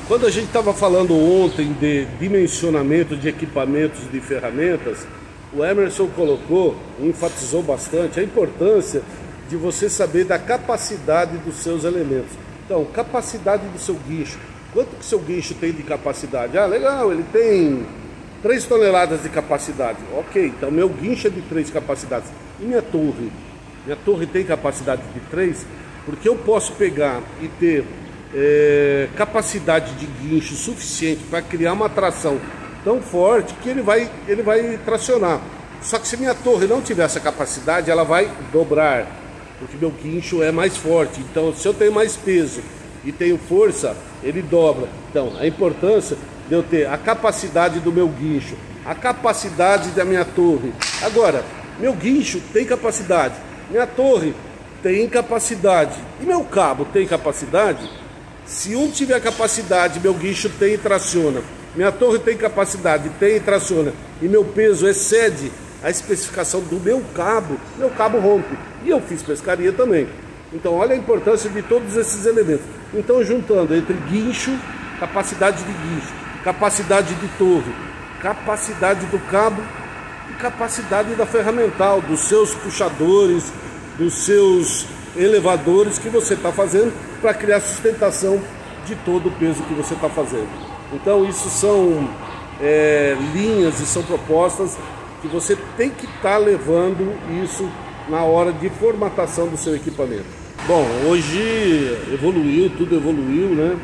Quando a gente estava falando ontem de dimensionamento de equipamentos e de ferramentas, o Emerson colocou, enfatizou bastante a importância de você saber da capacidade dos seus elementos. Então, capacidade do seu guincho. Quanto que o seu guincho tem de capacidade? Ah, legal, ele tem 3 toneladas de capacidade. Ok, então meu guincho é de 3 capacidades. E minha torre? Minha torre tem capacidade de 3? Porque eu posso pegar e ter capacidade de guincho suficiente para criar uma tração tão forte que ele vai tracionar. Só que se minha torre não tiver essa capacidade, ela vai dobrar, porque meu guincho é mais forte. Então, se eu tenho mais peso e tenho força, ele dobra. Então, a importância de eu ter a capacidade do meu guincho, a capacidade da minha torre. Agora, meu guincho tem capacidade, minha torre tem capacidade e meu cabo tem capacidade. Se um tiver capacidade, meu guincho tem e traciona. Minha torre tem capacidade, tem e traciona. E meu peso excede a especificação do meu cabo rompe. E eu fiz pescaria também. Então olha a importância de todos esses elementos. Então juntando entre guincho, capacidade de guincho, capacidade de torre, capacidade do cabo e capacidade da ferramental, dos seus puxadores, dos seus elevadores que você está fazendo para criar sustentação de todo o peso que você está fazendo. Então isso são linhas e são propostas que você tem que estar levando isso na hora de formatação do seu equipamento. Bom, hoje evoluiu, tudo evoluiu, né?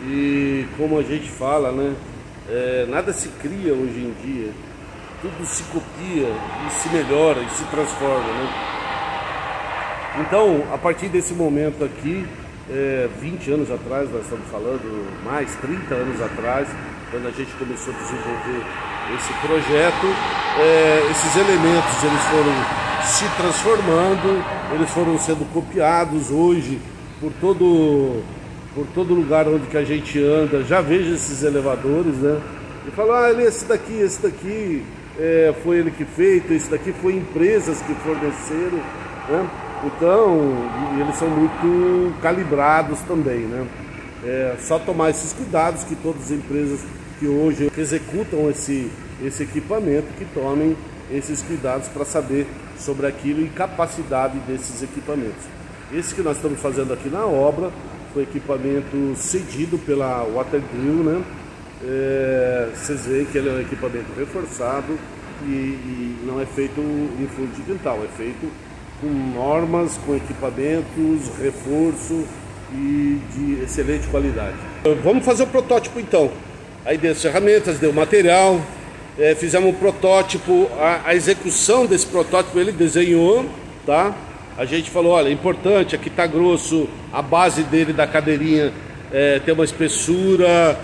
E como a gente fala, né? Nada se cria hoje em dia, tudo se copia e se melhora e se transforma, né? Então, a partir desse momento aqui, 20 anos atrás, nós estamos falando, mais 30 anos atrás, quando a gente começou a desenvolver esse projeto, esses elementos eles foram se transformando, eles foram sendo copiados hoje por todo lugar onde que a gente anda. Já vejo esses elevadores, né? E falo, esse daqui foi ele que fez, esse daqui foi empresas que forneceram, né? Então, eles são muito calibrados também, né? Só tomar esses cuidados que todas as empresas que hoje executam esse equipamento, que tomem esses cuidados para saber sobre aquilo e capacidade desses equipamentos. Esse que nós estamos fazendo aqui na obra foi equipamento cedido pela Watergrill, né? Vocês veem que ele é um equipamento reforçado e não é feito em fundo de quintal, é feito com normas, com equipamentos, reforço e de excelente qualidade. Vamos fazer o protótipo então. Aí deu as ferramentas, deu material, fizemos um protótipo, a execução desse protótipo ele desenhou, tá? A gente falou, olha, é importante, aqui tá grosso, a base dele da cadeirinha tem uma espessura,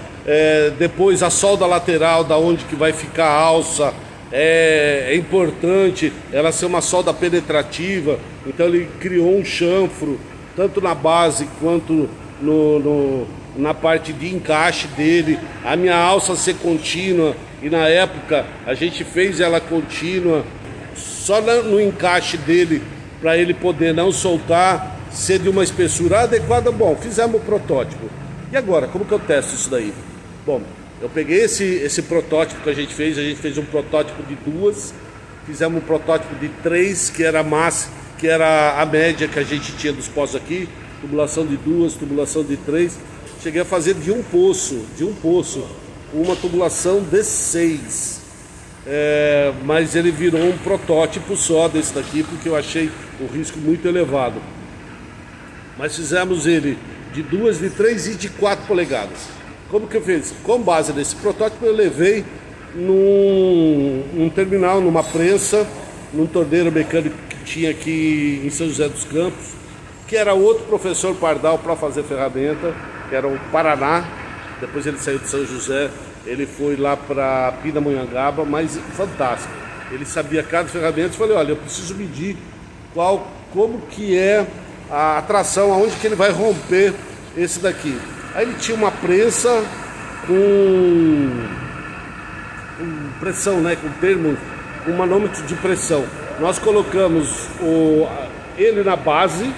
depois a solda lateral da onde que vai ficar a alça, é importante ela ser uma solda penetrativa. Então ele criou um chanfro tanto na base quanto na parte de encaixe dele, a minha alça ser contínua, e na época a gente fez ela contínua só no encaixe dele para ele poder não soltar, ser de uma espessura adequada. Bom, fizemos o protótipo. E agora, como que eu testo isso daí? Bom, eu peguei esse protótipo que a gente fez um protótipo de 2, fizemos um protótipo de 3, que era a média que a gente tinha dos postos aqui, tubulação de 2, tubulação de 3, cheguei a fazer de um poço, uma tubulação de 6, mas ele virou um protótipo só desse daqui, porque eu achei o risco muito elevado. Mas fizemos ele de 2, de 3 e de 4 polegadas. Como que eu fiz? Com base nesse protótipo eu levei num terminal, numa prensa, num torneiro mecânico que tinha aqui em São José dos Campos, que era outro professor Pardal para fazer ferramenta, que era o Paraná. Depois ele saiu de São José, ele foi lá para Pindamonhangaba, mas fantástico. Ele sabia cada ferramenta. Eu falei, olha, eu preciso medir como que é a tração, aonde que ele vai romper esse daqui. Aí ele tinha uma prensa com pressão, né, com manômetro de pressão. Nós colocamos ele na base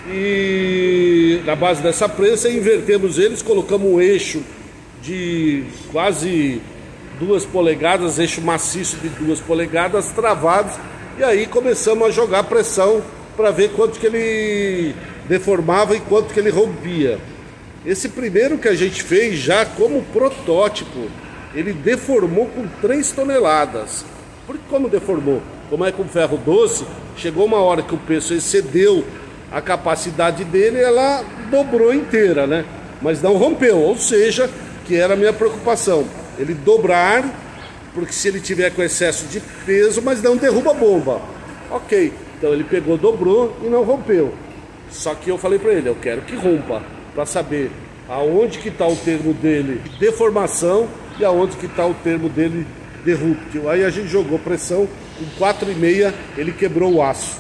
e na base dessa prensa invertemos eles, colocamos um eixo de quase 2 polegadas, eixo maciço de 2 polegadas, travados, e aí começamos a jogar pressão para ver quanto que ele deformava e quanto que ele rompia. Esse primeiro que a gente fez já como protótipo, ele deformou com 3 toneladas. Por que como deformou? Como é com ferro doce, chegou uma hora que o peso excedeu a capacidade dele, ela dobrou inteira, né? Mas não rompeu, ou seja, que era a minha preocupação, ele dobrar, porque se ele tiver com excesso de peso, mas não derruba a bomba. Ok, então ele pegou, dobrou e não rompeu. Só que eu falei para ele, eu quero que rompa, para saber aonde que está o termo dele de deformação e aonde que está o termo dele de rupture. Aí a gente jogou pressão, com 4,5 ele quebrou o aço.